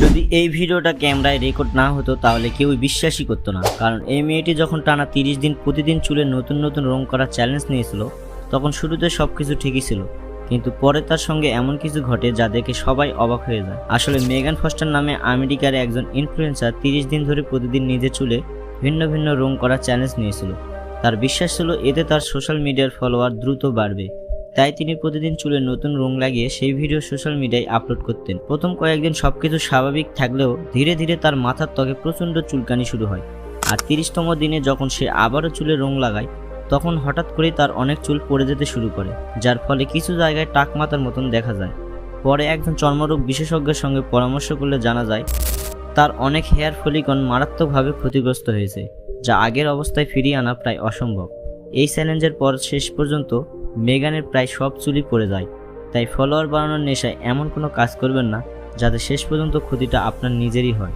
যদি এই ভিডিওটা ক্যামেরায় রেকর্ড না হতো তাহলে কেউই বিশ্বাসই করতো না, কারণ এই মেয়েটি যখন টানা 30 দিন প্রতিদিন চুলে নতুন নতুন রং করার চ্যালেঞ্জ নিয়েছিল তখন শুরুতে সবকিছু ঠিকই ছিল, কিন্তু পরে তার সঙ্গে এমন কিছু ঘটে যা দেখে সবাই অবাক হয়ে যায়। আসলে মেগান ফস্টার নামে আমেরিকার একজন ইনফ্লুয়েন্সার 30 দিন ধরে প্রতিদিন নিজের চুলে ভিন্ন ভিন্ন রং করার চ্যালেঞ্জ নিয়েছিল। তার বিশ্বাস ছিল এতে তার সোশ্যাল মিডিয়ার ফলোয়ার দ্রুত বাড়বে, তাই তিনি প্রতিদিন চুলে নতুন রং লাগিয়ে সেই ভিডিও সোশ্যাল মিডিয়ায় আপলোড করতেন। প্রথম কয়েকদিন সবকিছু স্বাভাবিক থাকলেও ধীরে ধীরে তার মাথার ত্বকে প্রচণ্ড চুলকানি শুরু হয়। আর 30তম দিনে যখন সে আবারও চুলে রং লাগায় তখন হঠাৎ করেই তার অনেক চুল পড়ে যেতে শুরু করে, যার ফলে কিছু জায়গায় টাক মাথার মতন দেখা যায়। পরে একজন চর্মরোগ বিশেষজ্ঞের সঙ্গে পরামর্শ করলে জানা যায় তার অনেক হেয়ার ফলিকল মারাত্মকভাবে ক্ষতিগ্রস্ত হয়েছে, যা আগের অবস্থায় ফিরিয়ে আনা প্রায় অসম্ভব। এই চ্যালেঞ্জের পর শেষ পর্যন্ত মেগানের প্রায় সব চুলই পড়ে যায়। তাই ফলোয়ার বাড়ানোর নেশায় এমন কোনো কাজ করবেন না যাতে শেষ পর্যন্ত ক্ষতিটা আপনার নিজেরই হয়।